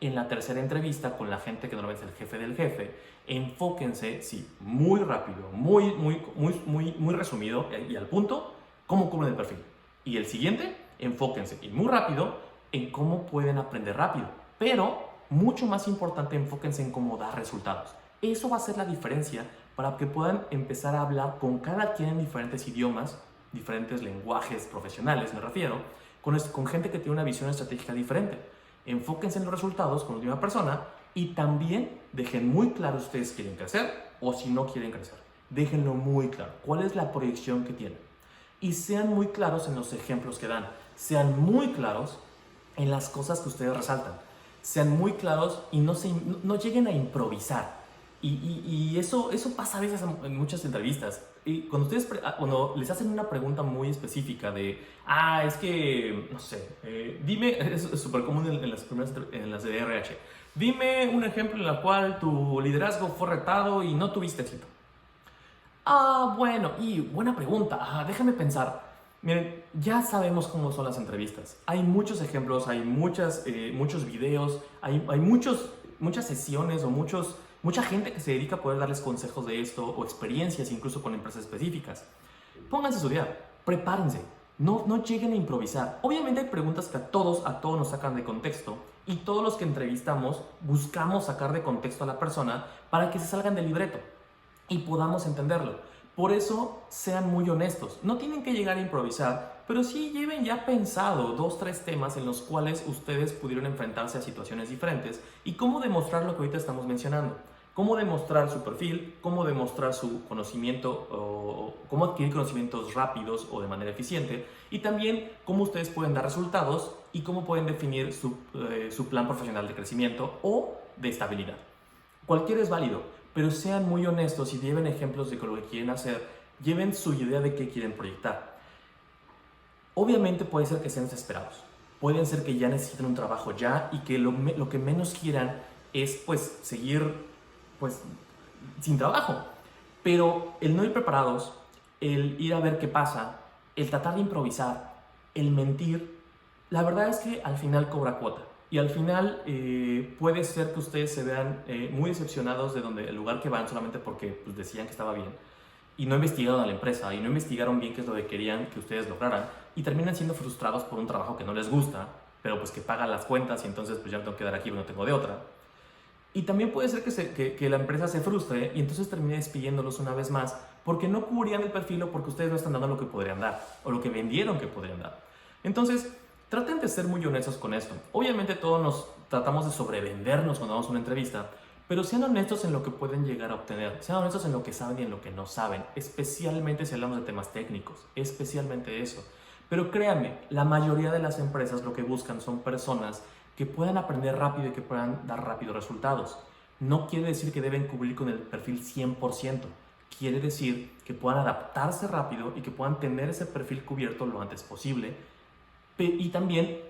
En la tercera entrevista con la gente que normalmente es el jefe del jefe, enfóquense, sí, muy rápido, muy resumido y al punto, cómo cubren el perfil. Y el siguiente, enfóquense y muy rápido en cómo pueden aprender rápido, pero mucho más importante, enfóquense en cómo dar resultados. Eso va a ser la diferencia para que puedan empezar a hablar con cada quien en diferentes idiomas, diferentes lenguajes profesionales, me refiero, con gente que tiene una visión estratégica diferente. Enfóquense en los resultados con la última persona y también dejen muy claro si ustedes quieren crecer o si no quieren crecer. Déjenlo muy claro. ¿Cuál es la proyección que tienen? Y sean muy claros en los ejemplos que dan. Sean muy claros en las cosas que ustedes resaltan. Sean muy claros y no lleguen a improvisar. Y eso pasa a veces en muchas entrevistas. Y cuando les hacen una pregunta muy específica de, es que, no sé, dime, es súper común en las de RH, dime un ejemplo en el cual tu liderazgo fue retado y no tuviste éxito. Bueno, y buena pregunta, déjame pensar. Miren, ya sabemos cómo son las entrevistas. Hay muchos ejemplos, hay muchos videos, hay muchas sesiones o mucha gente que se dedica a poder darles consejos de esto o experiencias incluso con empresas específicas. Pónganse a estudiar, prepárense, no lleguen a improvisar. Obviamente hay preguntas que a todos nos sacan de contexto y todos los que entrevistamos buscamos sacar de contexto a la persona para que se salgan del libreto y podamos entenderlo. Por eso sean muy honestos. No tienen que llegar a improvisar, pero sí lleven ya pensado 2-3 temas en los cuales ustedes pudieron enfrentarse a situaciones diferentes y cómo demostrar lo que ahorita estamos mencionando. Cómo demostrar su perfil, cómo demostrar su conocimiento o cómo adquirir conocimientos rápidos o de manera eficiente y también cómo ustedes pueden dar resultados y cómo pueden definir su plan profesional de crecimiento o de estabilidad. Cualquiera es válido, pero sean muy honestos y lleven ejemplos de lo que quieren hacer, lleven su idea de qué quieren proyectar. Obviamente puede ser que sean desesperados, pueden ser que ya necesiten un trabajo ya y que lo que menos quieran es pues seguir pues sin trabajo, pero el no ir preparados, el ir a ver qué pasa, el tratar de improvisar, el mentir, la verdad es que al final cobra cuota. Y al final puede ser que ustedes se vean muy decepcionados de el lugar que van solamente porque pues, decían que estaba bien. y no investigaron a la empresa y no investigaron bien qué es lo que querían que ustedes lograran y terminan siendo frustrados por un trabajo que no les gusta, pero pues que paga las cuentas y entonces pues ya me tengo que quedar aquí, no tengo de otra. Y también puede ser que la empresa se frustre y entonces termine despidiéndolos una vez más porque no cubrían el perfil o porque ustedes no están dando lo que podrían dar o lo que vendieron que podrían dar. Entonces, traten de ser muy honestos con esto. Obviamente todos nos tratamos de sobrevendernos cuando damos una entrevista, pero sean honestos en lo que pueden llegar a obtener, sean honestos en lo que saben y en lo que no saben, especialmente si hablamos de temas técnicos, especialmente eso. Pero créanme, la mayoría de las empresas lo que buscan son personas que puedan aprender rápido y que puedan dar rápido resultados. No quiere decir que deben cubrir con el perfil 100%, quiere decir que puedan adaptarse rápido y que puedan tener ese perfil cubierto lo antes posible y también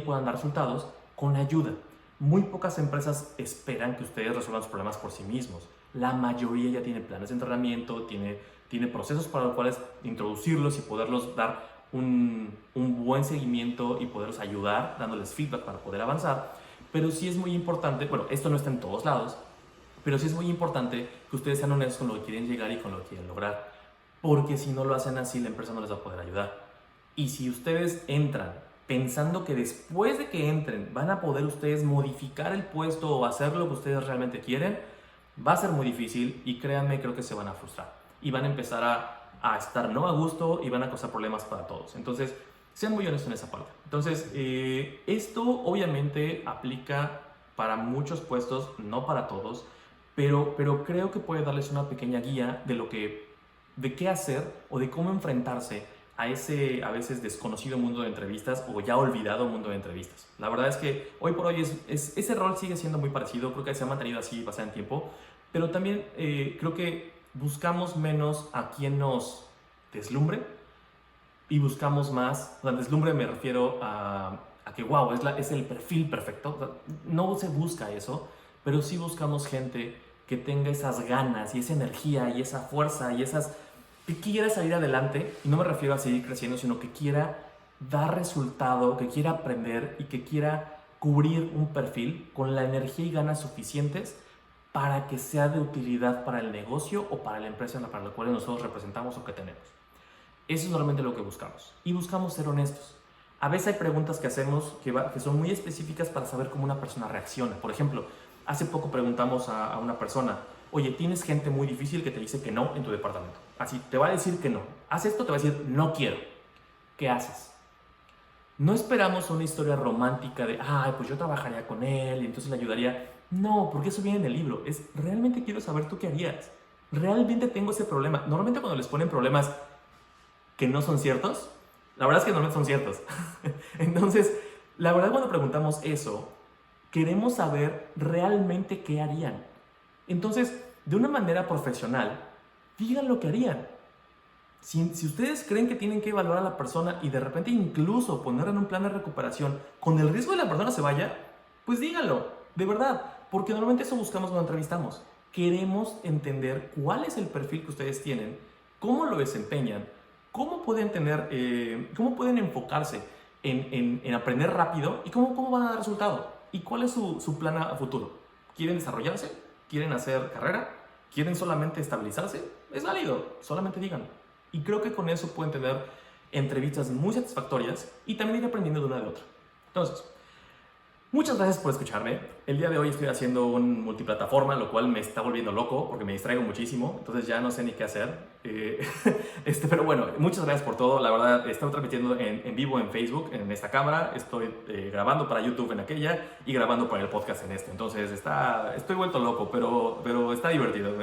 puedan dar resultados con ayuda. Muy pocas empresas esperan que ustedes resuelvan sus problemas por sí mismos. La mayoría ya tiene planes de entrenamiento, tiene procesos para los cuales introducirlos y poderlos dar un buen seguimiento y poderlos ayudar dándoles feedback para poder avanzar. Pero sí es muy importante, bueno, esto no está en todos lados, pero sí es muy importante que ustedes sean honestos con lo que quieren llegar y con lo que quieren lograr, porque si no lo hacen así, la empresa no les va a poder ayudar. Y si ustedes entran pensando que después de que entren van a poder ustedes modificar el puesto o hacer lo que ustedes realmente quieren, va a ser muy difícil y créanme, creo que se van a frustrar y van a empezar a estar no a gusto y van a causar problemas para todos. Entonces, sean muy honestos en esa parte. Entonces, esto obviamente aplica para muchos puestos, no para todos, pero creo que puede darles una pequeña guía de qué hacer o de cómo enfrentarse a ese a veces desconocido mundo de entrevistas o ya olvidado mundo de entrevistas. La verdad es que hoy por hoy ese rol sigue siendo muy parecido, creo que se ha mantenido así bastante tiempo, pero también creo que buscamos menos a quien nos deslumbre y buscamos más, o sea, deslumbre me refiero a que wow, es el perfil perfecto. O sea, no se busca eso, pero sí buscamos gente que tenga esas ganas y esa energía y esa fuerza y que quiera salir adelante, y no me refiero a seguir creciendo, sino que quiera dar resultado, que quiera aprender y que quiera cubrir un perfil con la energía y ganas suficientes para que sea de utilidad para el negocio o para la empresa para la cual nosotros representamos o que tenemos. Eso es normalmente lo que buscamos. Y buscamos ser honestos. A veces hay preguntas que hacemos que son muy específicas para saber cómo una persona reacciona. Por ejemplo, hace poco preguntamos a una persona: oye, tienes gente muy difícil que te dice que no en tu departamento. Así, te va a decir que no. Haz esto, te va a decir no quiero. ¿Qué haces? No esperamos una historia romántica de, ay, pues yo trabajaría con él y entonces le ayudaría. No, porque eso viene en el libro. Realmente quiero saber tú qué harías. Realmente tengo ese problema. Normalmente cuando les ponen problemas que no son ciertos, la verdad es que normalmente son ciertos. Entonces, la verdad cuando preguntamos eso, queremos saber realmente qué harían. Entonces, de una manera profesional, digan lo que harían. Si ustedes creen que tienen que evaluar a la persona y de repente incluso ponerla en un plan de recuperación con el riesgo de que la persona se vaya, pues díganlo, de verdad, porque normalmente eso buscamos cuando entrevistamos. Queremos entender cuál es el perfil que ustedes tienen, cómo lo desempeñan, cómo pueden enfocarse en aprender rápido y cómo van a dar resultado y cuál es su plan a futuro. ¿Quieren desarrollarse? ¿Quieren hacer carrera? ¿Quieren solamente estabilizarse? Es válido, solamente díganlo. Y creo que con eso pueden tener entrevistas muy satisfactorias y también ir aprendiendo de una de otra. Entonces, muchas gracias por escucharme. El día de hoy estoy haciendo un multiplataforma, lo cual me está volviendo loco porque me distraigo muchísimo, entonces ya no sé ni qué hacer. Pero bueno, muchas gracias por todo. La verdad, estoy transmitiendo en vivo en Facebook, en esta cámara. Estoy grabando para YouTube en aquella y grabando para el podcast en este. Entonces, estoy vuelto loco, pero está divertido.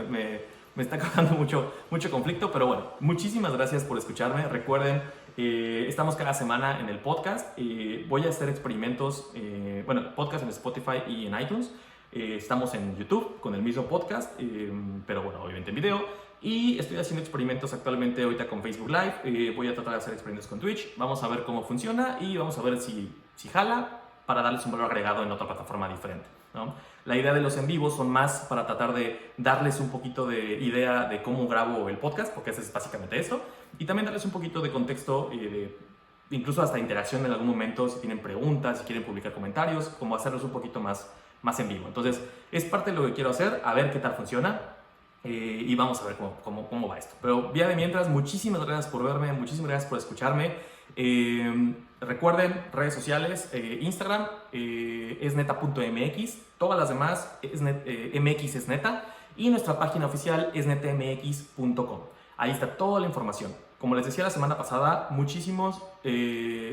Me está causando mucho conflicto, pero bueno, muchísimas gracias por escucharme. Recuerden, estamos cada semana en el podcast. Voy a hacer experimentos, podcast en Spotify y en iTunes. Estamos en YouTube con el mismo podcast, pero bueno, obviamente en video. Y estoy haciendo experimentos actualmente ahorita con Facebook Live. Voy a tratar de hacer experimentos con Twitch. Vamos a ver cómo funciona y vamos a ver si jala para darles un valor agregado en otra plataforma diferente, ¿no? La idea de los en vivos son más para tratar de darles un poquito de idea de cómo grabo el podcast, porque eso es básicamente eso, y también darles un poquito de contexto, incluso hasta interacción en algún momento, si tienen preguntas, si quieren publicar comentarios, como hacerlos un poquito más en vivo. Entonces, es parte de lo que quiero hacer, a ver qué tal funciona. y vamos a ver cómo va esto. Pero ya de mientras, muchísimas gracias por verme, muchísimas gracias por escucharme. Recuerden, redes sociales, Instagram es neta.mx, todas las demás MX es neta, y nuestra página oficial es netmx.com. Ahí está toda la información. Como les decía la semana pasada, muchísimos,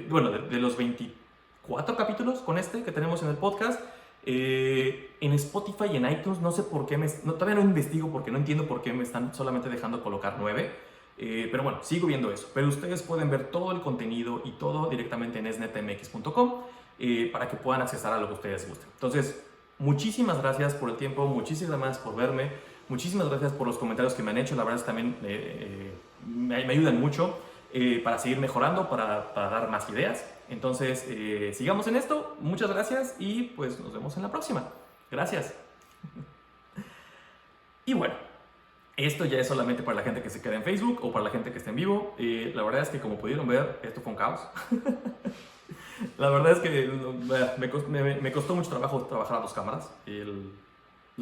bueno, de los 24 capítulos con este que tenemos en el podcast, en Spotify y en iTunes, no sé por qué, todavía no investigo porque no entiendo por qué me están solamente dejando colocar 9. Pero bueno, sigo viendo eso. Pero ustedes pueden ver todo el contenido y todo directamente en esnetmx.com para que puedan accesar a lo que ustedes gusten. Entonces, muchísimas gracias por el tiempo, muchísimas gracias por verme, muchísimas gracias por los comentarios que me han hecho. La verdad es que también me ayudan mucho para seguir mejorando, para dar más ideas. Entonces, sigamos en esto. Muchas gracias y pues nos vemos en la próxima. Gracias. Y bueno, esto ya es solamente para la gente que se queda en Facebook o para la gente que está en vivo. La verdad es que, como pudieron ver, esto fue un caos. La verdad es que me costó mucho trabajo trabajar a dos cámaras.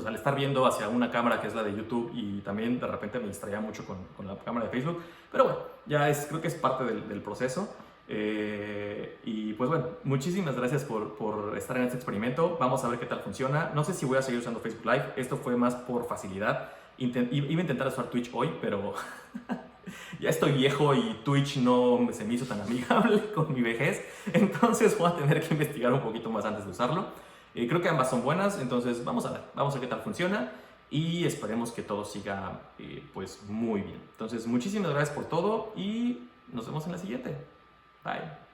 Al estar viendo hacia una cámara que es la de YouTube, y también de repente me distraía mucho con la cámara de Facebook. Pero bueno, creo que es parte del proceso. Y pues bueno, muchísimas gracias por estar en este experimento. Vamos a ver qué tal funciona. No sé si voy a seguir usando Facebook Live. Esto fue más por facilidad. Iba a intentar usar Twitch hoy, pero ya estoy viejo y Twitch no se me hizo tan amigable con mi vejez. Entonces voy a tener que investigar un poquito más antes de usarlo. Creo que ambas son buenas, entonces vamos a ver qué tal funciona. Y esperemos que todo siga pues muy bien. Entonces, muchísimas gracias por todo y nos vemos en la siguiente. Bye.